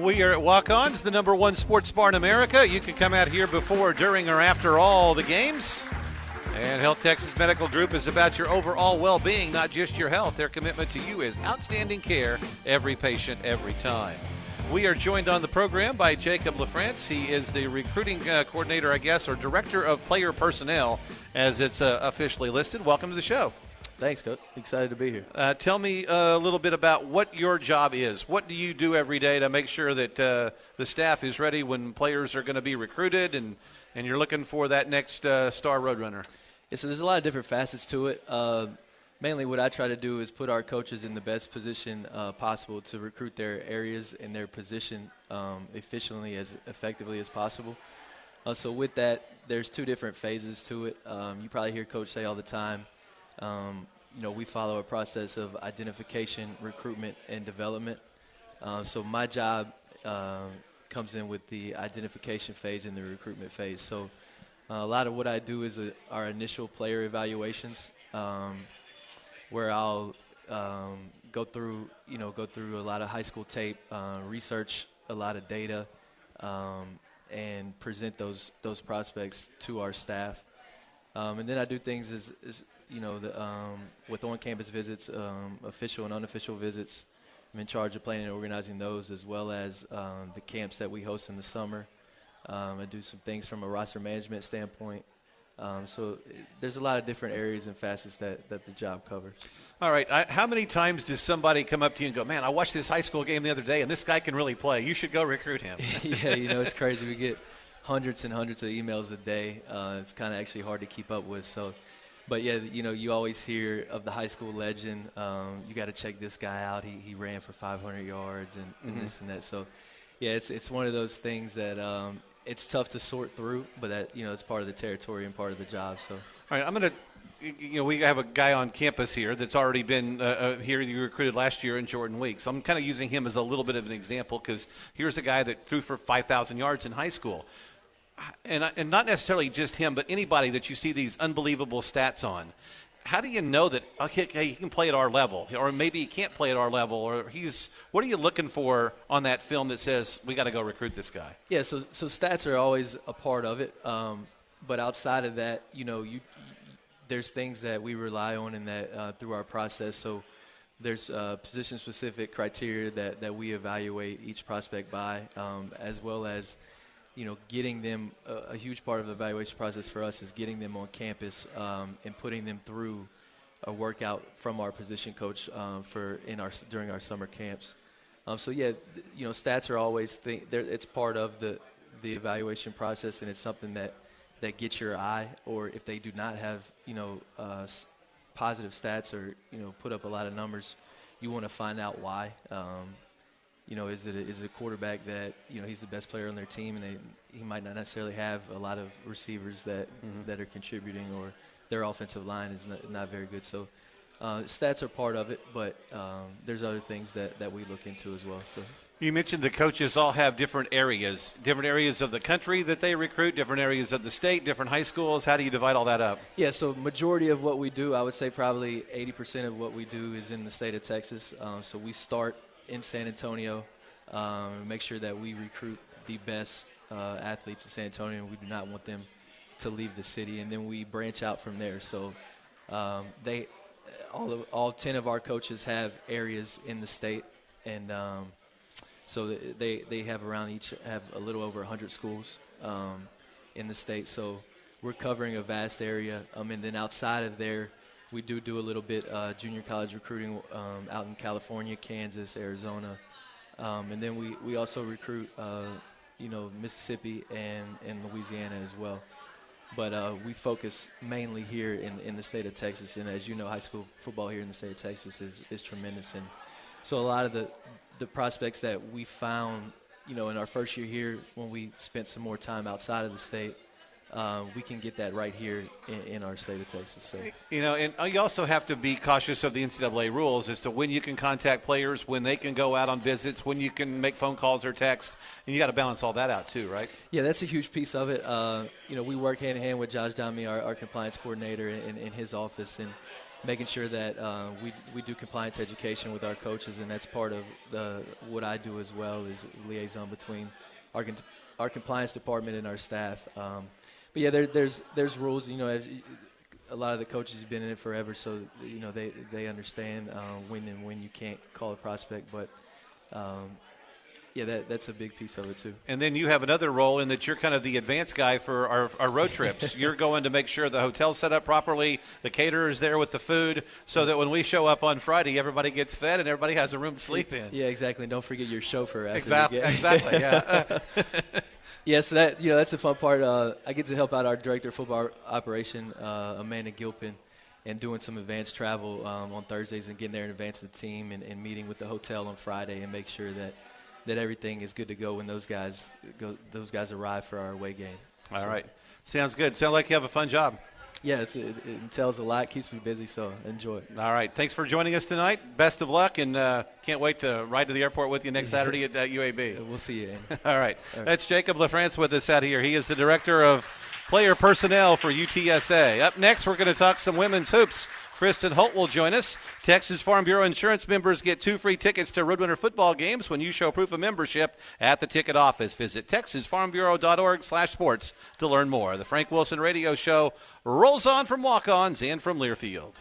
We are at Walk-Ons, the number one sports bar in America. You can come out here before, during, or after all the games. And Health Texas Medical Group is about your overall well-being, not just your health. Their commitment to you is outstanding care, every patient, every time. We are joined on the program by Jacob LaFrance. He is the recruiting coordinator, I guess, or director of player personnel, as it's officially listed. Welcome to the show. Thanks, Coach. Excited to be here. Tell me a little bit about what your job is. What do you do every day to make sure that the staff is ready when players are going to be recruited and you're looking for that next star roadrunner? Yeah, so there's a lot of different facets to it. Mainly what I try to do is put our coaches in the best position possible to recruit their areas and their position efficiently, as effectively as possible. So with that, there's two different phases to it. You probably hear Coach say all the time, we follow a process of identification, recruitment, and development. So my job comes in with the identification phase and the recruitment phase. So a lot of what I do is our initial player evaluations, where I'll go through a lot of high school tape, research a lot of data, and present those prospects to our staff. And then I do things with on-campus visits, official and unofficial visits. I'm in charge of planning and organizing those, as well as the camps that we host in the summer. I do some things from a roster management standpoint. So there's a lot of different areas and facets that the job covers. All right. How many times does somebody come up to you and go, man, I watched this high school game the other day, and this guy can really play. You should go recruit him. Yeah, it's crazy. We get hundreds and hundreds of emails a day. It's kind of actually hard to keep up with. So, but yeah, you always hear of the high school legend. You got to check this guy out. He ran for 500 yards and this and that. So, yeah, it's one of those things that it's tough to sort through, but that it's part of the territory and part of the job. So, all right, I'm going to. We have a guy on campus here that's already been here. You recruited last year in Jordan Weeks. I'm kind of using him as a little bit of an example because here's a guy that threw for 5,000 yards in high school. And not necessarily just him, but anybody that you see these unbelievable stats on. How do you know that, okay, he can play at our level, or maybe he can't play at our level, or what are you looking for on that film that says we got to go recruit this guy? Yeah, so stats are always a part of it. But outside of that, there's things that we rely on in that through our process. So there's position-specific criteria that we evaluate each prospect by, as well as getting them. A huge part of the evaluation process for us is getting them on campus and putting them through a workout from our position coach during our summer camps. So yeah, stats are always it's part of the evaluation process, and it's something that gets your eye. Or if they do not have positive stats or put up a lot of numbers, you want to find out why. Is it a quarterback that he's the best player on their team, and he might not necessarily have a lot of receivers that are contributing, or their offensive line is not very good. So stats are part of it, but there's other things that we look into as well. So. You mentioned the coaches all have different areas of the country that they recruit, different areas of the state, different high schools. How do you divide all that up? Yeah, so majority of what we do, I would say probably 80% of what we do is in the state of Texas. So we start in San Antonio, make sure that we recruit the best athletes in San Antonio. We do not want them to leave the city, and then we branch out from there. So all 10 of our coaches have areas in the state, and so they have have a little over 100 schools in the state. So we're covering a vast area. And then outside of there, we do a little bit junior college recruiting out in California, Kansas, Arizona. And then we also recruit, Mississippi and Louisiana as well. But we focus mainly here in the state of Texas. And as you know, high school football here in the state of Texas is tremendous. And so a lot of the prospects that we found, in our first year here, when we spent some more time outside of the state, we can get that right here in our state of Texas. So. And you also have to be cautious of the NCAA rules as to when you can contact players, when they can go out on visits, when you can make phone calls or texts, and you got to balance all that out too, right? Yeah, that's a huge piece of it. We work hand in hand with Josh Dami, our compliance coordinator, in his office, and making sure that we do compliance education with our coaches, and that's part of what I do as well, is liaison between our compliance department and our staff. But yeah, there's rules. A lot of the coaches have been in it forever, so they understand when you can't call a prospect. But yeah, that's a big piece of it too. And then you have another role in that you're kind of the advanced guy for our road trips. You're going to make sure the hotel's set up properly, the caterer's there with the food, so that when we show up on Friday, everybody gets fed and everybody has a room to sleep in. Yeah, exactly. And don't forget your chauffeur. Exactly. Yeah. Yeah, so that's the fun part. I get to help out our director of football operation, Amanda Gilpin, and doing some advanced travel on Thursdays and getting there in advance of the team and meeting with the hotel on Friday and make sure that everything is good to go when those guys arrive for our away game. All right. Sounds good. Sounds like you have a fun job. Yeah, it entails a lot, keeps me busy, so enjoy it. All right. Thanks for joining us tonight. Best of luck, and can't wait to ride to the airport with you next Saturday at UAB. We'll see you, Andy. All right. That's Jacob LaFrance with us out here. He is the Director of Player Personnel for UTSA. Up next, we're going to talk some women's hoops. Kristen Holt will join us. Texas Farm Bureau Insurance members get 2 free tickets to Roadrunner football games when you show proof of membership at the ticket office. Visit texasfarmbureau.org/sports to learn more. The Frank Wilson Radio Show rolls on from walk-ons and from Learfield.